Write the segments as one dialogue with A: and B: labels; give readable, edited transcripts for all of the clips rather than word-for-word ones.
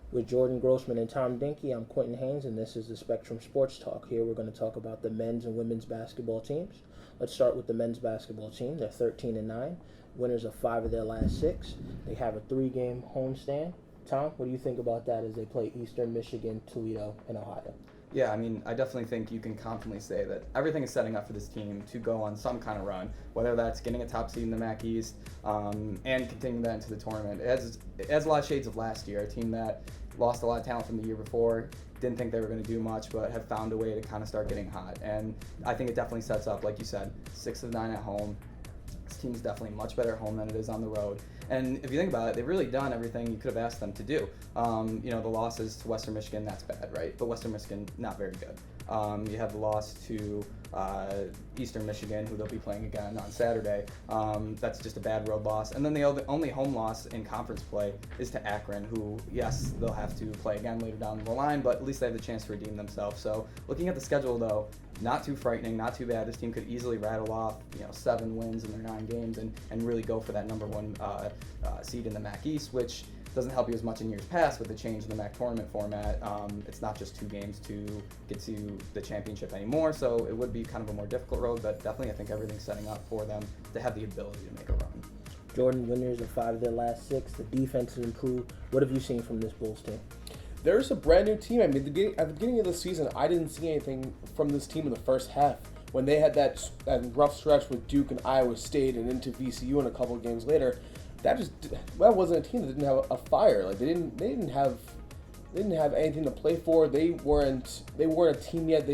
A: With Jordan Grossman and Tom Dinki, I'm Quentin Haynes, and this is the Spectrum Sports Talk. Here we're going to talk about the men's and women's basketball teams. Let's start with the men's basketball team. They're 13-9, winners of 5 of their last 6. They have a 3-game homestand. Tom, what do you think about that as they play Eastern Michigan, Toledo, and Ohio?
B: Yeah, I mean, I definitely think you can confidently say that everything is setting up for this team to go on some kind of run, whether that's getting a top seed in the MAC East and continuing that into the tournament. It has a lot of shades of last year, a team that lost a lot of talent from the year before, didn't think they were going to do much, but have found a way to kind of start getting hot. And I think it definitely sets up, like you said, 6 of 9 at home. This team is definitely much better at home than it is on the road. And if you think about it, they've really done everything you could have asked them to do. The losses to Western Michigan, that's bad, right? But Western Michigan, not very good. You have the loss to Eastern Michigan, who they'll be playing again on Saturday. That's just a bad road loss. And then the only home loss in conference play is to Akron, who, yes, they'll have to play again later down the line, but at least they have the chance to redeem themselves. So looking at the schedule, though, not too frightening, not too bad. This team could easily rattle off, 7 wins in their 9 games and really go for that number 1 seed in the MAC East, which doesn't help you as much in years past with the change in the MAC tournament format. It's not just 2 games to get to the championship anymore, so it would be kind of a more difficult road, but definitely I think everything's setting up for them to have the ability to make a run.
A: Jordan, winners of 5 of their last 6. The defense has improved. What have you seen from this Bulls team?
C: There's a brand new team. I mean, at the beginning of the season, I didn't see anything from this team in the first half. When they had that rough stretch with Duke and Iowa State and into VCU and a couple of games later, that wasn't a team that didn't have a fire. Like they didn't have anything to play for. They weren't a team yet.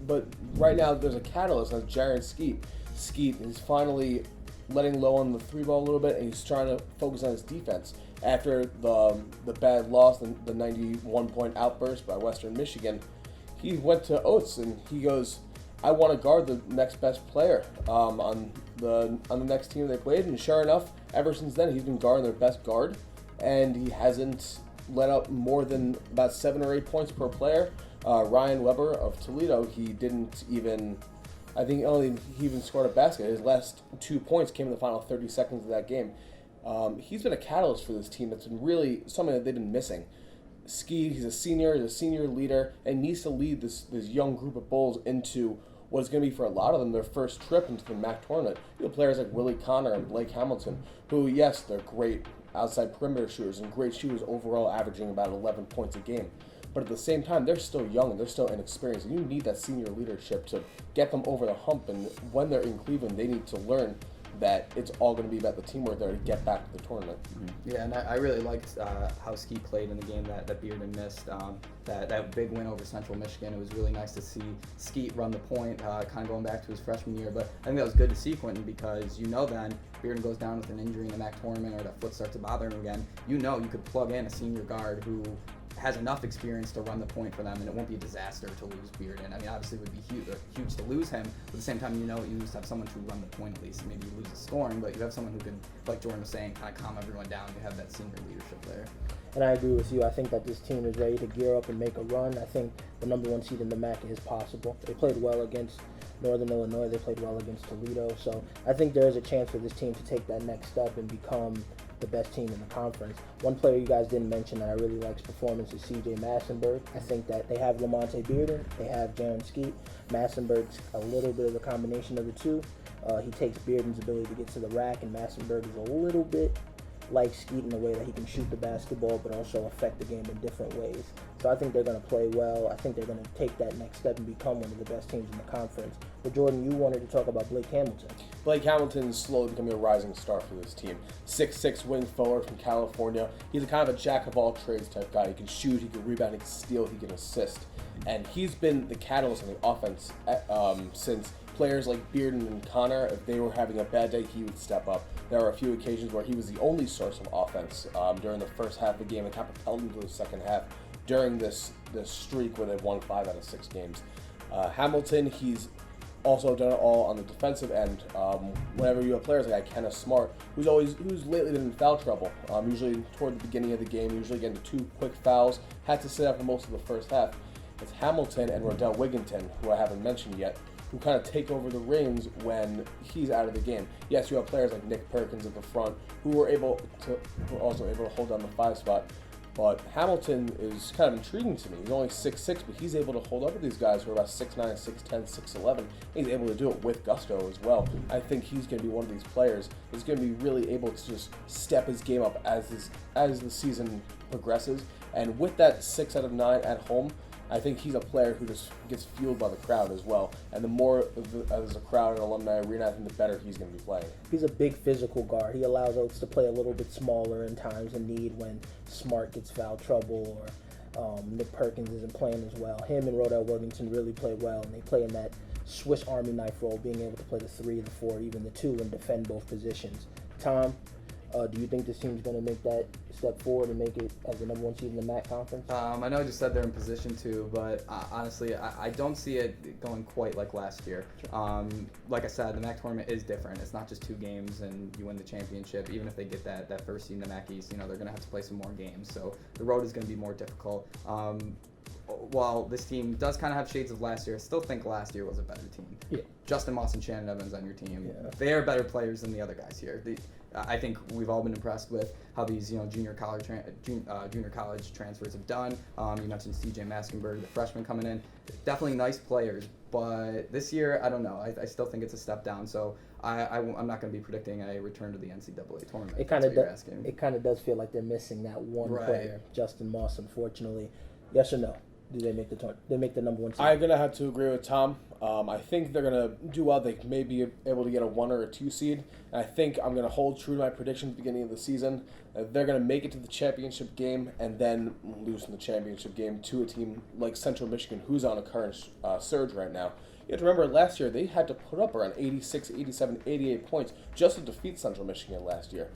C: But right now there's a catalyst. That's Jaren Skeet. Skeet is finally letting low on the 3 ball a little bit, and he's trying to focus on his defense. After the bad loss, the 91-point outburst by Western Michigan, he went to Oates and he goes, I want to guard the next best player on the next team they played. And sure enough, ever since then, he's been guarding their best guard, and he hasn't let up more than about 7 or 8 points per player. Ryan Weber of Toledo, he didn't even. I think he even scored a basket. His last 2 points came in the final 30 seconds of that game. He's been a catalyst for this team. That's been really something that they've been missing. Ski, he's a senior leader, and needs to lead this young group of Bulls into what is going to be, for a lot of them, their first trip into the MAC tournament. You have players like Willie Connor and Blake Hamilton, who, yes, they're great outside perimeter shooters and great shooters overall, averaging about 11 points a game. But at the same time, they're still young and they're still inexperienced, and you need that senior leadership to get them over the hump. And when they're in Cleveland, they need to learn that it's all going to be about the teamwork there to get back to the tournament.
B: Mm-hmm. Yeah, and I really liked how Skeet played in the game that Bearden missed. That big win over Central Michigan, it was really nice to see Skeet run the point, kind of going back to his freshman year. But I think that was good to see, Quentin, because then Bearden goes down with an injury in the MAC tournament or that foot starts to bother him again. You could plug in a senior guard who has enough experience to run the point for them, and it won't be a disaster to lose Bearden. I mean, obviously it would be huge to lose him, but at the same time, you just have someone to run the point at least. Maybe you lose the scoring, but you have someone who can, like Jordan was saying, kind of calm everyone down. You have that senior leadership there.
A: And I agree with you. I think that this team is ready to gear up and make a run. I think the number 1 seed in the MAC is possible. They played well against Northern Illinois. They played well against Toledo. So I think there is a chance for this team to take that next step and become the best team in the conference. One player you guys didn't mention that I really like's performance is C.J. Massenberg. I think that they have Lamonte Bearden, they have Jaren Skeet. Massenberg's a little bit of a combination of the two. He takes Bearden's ability to get to the rack, and Massenberg is a little bit like Skeet in the way that he can shoot the basketball but also affect the game in different ways. So I think they're going to play well. I think they're going to take that next step and become one of the best teams in the conference. But Jordan, you wanted to talk about Blake Hamilton.
C: Blake Hamilton is slowly becoming a rising star for this team. 6'6" wing forward from California. He's a kind of a jack-of-all-trades type guy. He can shoot, he can rebound, he can steal, he can assist. And he's been the catalyst in the offense since players like Bearden and Connor, if they were having a bad day, he would step up. There were a few occasions where he was the only source of offense during the first half of the game and kind of propelled into the second half during this streak where they've won 5 out of 6 games. Hamilton, he's also done it all on the defensive end. Whenever you have players like Kenneth Smart, who's lately been in foul trouble, usually toward the beginning of the game, usually getting 2 quick fouls, had to sit out for most of the first half. It's Hamilton and Rodell Wigginton, who I haven't mentioned yet, who kind of take over the reins when he's out of the game. Yes, you have players like Nick Perkins at the front who were also able to hold down the 5 spot, But Hamilton is kind of intriguing to me. He's only 6'6", but he's able to hold up with these guys who are about 6'9", 6'10", 6'11". He's able to do it with gusto as well. I think he's going to be one of these players who's going to be really able to just step his game up as the season progresses. And with that 6 out of 9 at home, I think he's a player who just gets fueled by the crowd as well. And the more as a crowd and alumni arena, I think the better he's going to be playing.
A: He's a big physical guard. He allows Oates to play a little bit smaller in times of need when Smart gets foul trouble or Nick Perkins isn't playing as well. Him and Rodell Williamson really play well, and they play in that Swiss Army knife role, being able to play the 3, the 4, even the 2, and defend both positions. Tom, do you think this team's going to make that step forward and make it as the number 1 seed in the MAC conference?
B: I know I just said they're in position to, but honestly, I don't see it going quite like last year. Like I said, the MAC tournament is different. It's not just 2 games and you win the championship. Even if they get that first seed in the MAC East, they're going to have to play some more games. So the road is going to be more difficult. While this team does kind of have shades of last year, I still think last year was a better team.
A: Yeah.
B: Justin Moss and Shannon Evans on your team,
A: Yeah.
B: they are better players than the other guys here. I think we've all been impressed with how these junior college transfers have done. You mentioned C.J. Maskenberg, the freshman coming in, definitely nice players. But this year, I don't know. I still think it's a step down. So I'm not going to be predicting a return to the NCAA tournament.
A: It kind of does feel like they're missing that one player, Justin Moss, unfortunately. Yes or no? Do they make the tournament? They make the number 1 seed?
C: I'm going to have to agree with Tom. I think they're going to do well. They may be able to get a 1 or a 2 seed. And I think I'm going to hold true to my prediction at the beginning of the season. They're going to make it to the championship game and then lose in the championship game to a team like Central Michigan, who's on a current surge right now. You have to remember, last year they had to put up around 86, 87, 88 points just to defeat Central Michigan last year.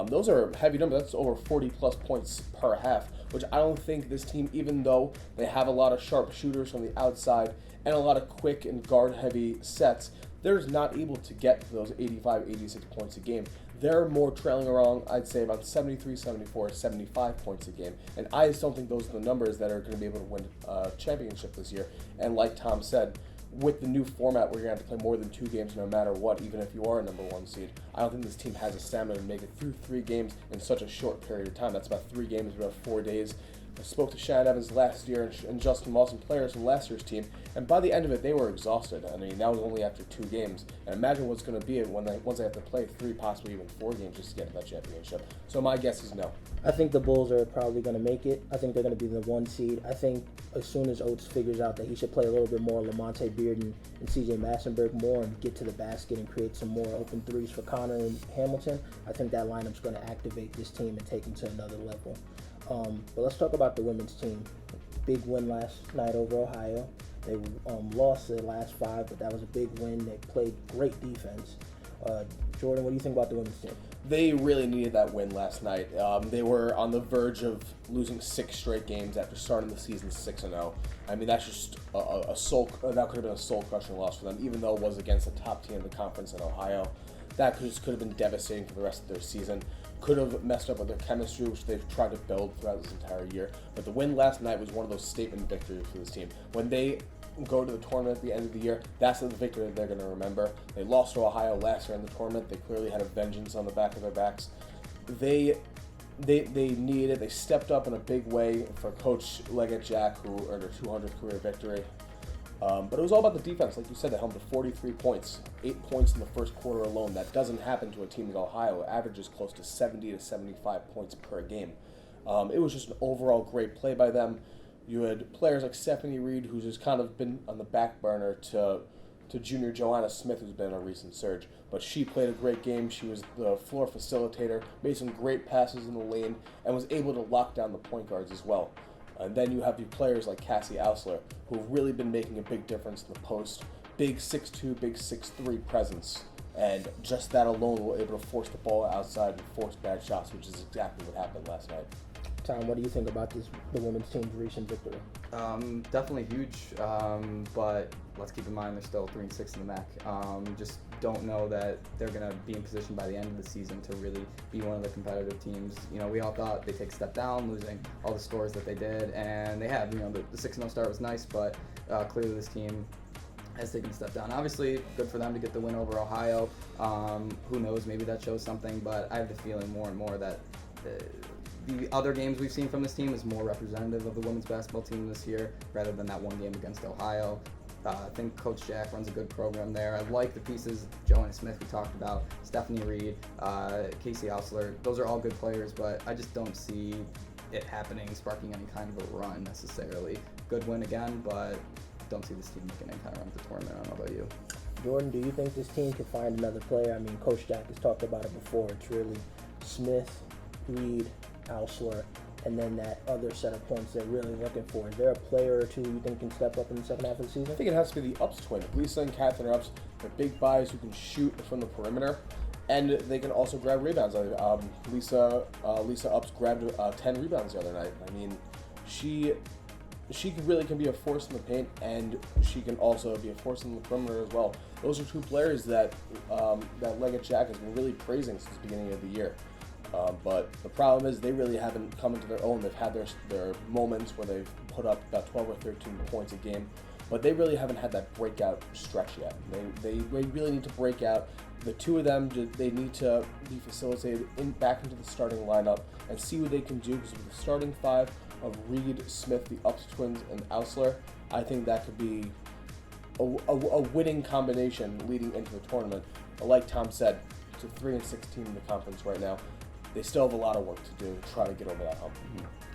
C: Those are heavy numbers. That's over 40-plus points per half, which I don't think this team, even though they have a lot of sharp shooters from the outside and a lot of quick and guard-heavy sets, they're not able to get to those 85, 86 points a game. They're more trailing around, I'd say, about 73, 74, 75 points a game. And I just don't think those are the numbers that are going to be able to win a championship this year. And like Tom said, with the new format where you're going to have to play more than 2 games no matter what, even if you are a number 1 seed, I don't think this team has a stamina to make it through 3 games in such a short period of time. That's about 3 games, about 4 days. I spoke to Shannon Evans last year and Justin Moss, players from last year's team, and by the end of it, they were exhausted. I mean, that was only after 2 games. And imagine what's going to be once they have to play 3, possibly even 4 games just to get to that championship. So my guess is no.
A: I think the Bulls are probably going to make it. I think they're going to be the 1 seed. I think as soon as Oates figures out that he should play a little bit more Lamonte Bearden and C.J. Massenberg more and get to the basket and create some more open threes for Connor and Hamilton, I think that lineup's going to activate this team and take them to another level. But let's talk about the women's team. Big win last night over Ohio. They lost their last 5, but that was a big win. They played great defense. Jordan, what do you think about the women's team?
C: They really needed that win last night. They were on the verge of losing 6 straight games after starting the season 6-0. I mean, that's just that could have been a soul-crushing loss for them, even though it was against the top team in the conference in Ohio. That could have been devastating for the rest of their season. Could have messed up with their chemistry, which they've tried to build throughout this entire year. But the win last night was one of those statement victories for this team. When they go to the tournament at the end of the year, that's the victory that they're going to remember. They lost to Ohio last year in the tournament. They clearly had a vengeance on the back of their backs. They needed it. They stepped up in a big way for Coach Leggett Jack, who earned her 200th career victory. But it was all about the defense. Like you said, they held to 43 points, 8 points in the first quarter alone. That doesn't happen to a team in Ohio. It averages close to 70 to 75 points per game. It was just an overall great play by them. You had players like Stephanie Reed, who's just kind of been on the back burner, to junior Joanna Smith, who's been a recent surge. But she played a great game. She was the floor facilitator, made some great passes in the lane, and was able to lock down the point guards as well. And then you have your players like Cassie Ausler, who've really been making a big difference in the post. Big 6'2", big 6'3" presence. And just that alone were able to force the ball outside and force bad shots, which is exactly what happened last night.
A: Tom, what do you think about the women's team's recent victory?
B: Definitely huge, but let's keep in mind they're still 3-6 in the MAC. Just don't know that they're going to be in position by the end of the season to really be one of the competitive teams. We all thought they'd take a step down, losing all the scores that they did, and they have. The 6-0 start was nice, but clearly this team has taken a step down. Obviously, good for them to get the win over Ohio. Who knows, maybe that shows something, but I have the feeling more and more that the other games we've seen from this team is more representative of the women's basketball team this year rather than that one game against Ohio. I think Coach Jack runs a good program there. I like the pieces, Joanna Smith we talked about, Stephanie Reed, Casey Hausler. Those are all good players, but I just don't see it happening, sparking any kind of a run necessarily. Good win again, but don't see this team making any kind of run at the tournament. I don't know about you.
A: Jordan, do you think this team can find another player? I mean, Coach Jack has talked about it before. It's really Smith, Reed, Hausler, and then that other set of points they're really looking for. Is there a player or two you think can step up in the second half of the season?
C: I think it has to be the Ups twin. Lisa and Catherine are Ups. They're big guys who can shoot from the perimeter, and they can also grab rebounds. Lisa Ups grabbed 10 rebounds the other night. I mean, she really can be a force in the paint, and she can also be a force in the perimeter as well. Those are two players that Leggett Jack has been really praising since the beginning of the year. But the problem is they really haven't come into their own. They've had their moments where they've put up about 12 or 13 points a game, but they really haven't had that breakout stretch yet. They really need to break out. The two of them, they need to be facilitated back into the starting lineup and see what they can do, because with the starting five of Reed, Smith, the Ups twins, and Hausler, I think that could be a winning combination leading into the tournament. But like Tom said, it's a 3-6 team in the conference right now. They still have a lot of work to do to try to get over that hump.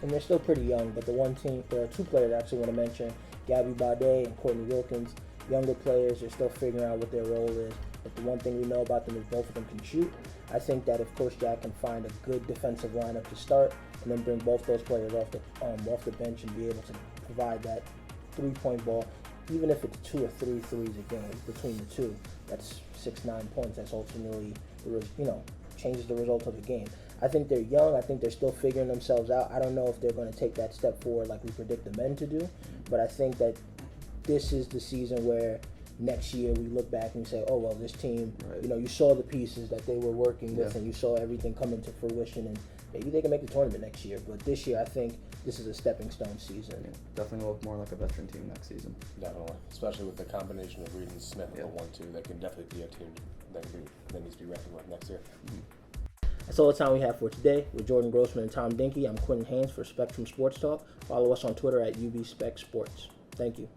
A: And they're still pretty young, but there are two players I actually want to mention, Gabby Baudet and Courtney Wilkins. Younger players, they're still figuring out what their role is, but the one thing we know about them is both of them can shoot. I think that if Coach Jack can find a good defensive lineup to start, and then bring both those players off the bench and be able to provide that three-point ball, even if it's 2 or 3 threes a game between the two, that's 6-9 points. That's ultimately, changes the result of the game. I think they're young. I think they're still figuring themselves out. I don't know if they're going to take that step forward like we predict the men to do, but I think that this is the season where next year we look back and say, oh, well, this team,
B: right.
A: You saw the pieces that they were working with, and you saw everything come into fruition, and maybe they can make the tournament next year. But this year, I think this is a stepping stone season.
B: Yeah, definitely look more like a veteran team next season.
C: Definitely, especially with the combination of Reed and Smith at the 1-2, they can definitely be a team that needs to be reckoned with next year.
A: That's all the time we have for today. With Jordan Grossman and Tom Dinki, I'm Quentin Haynes for Spectrum Sports Talk. Follow us on Twitter at UBSpecSports. Thank you.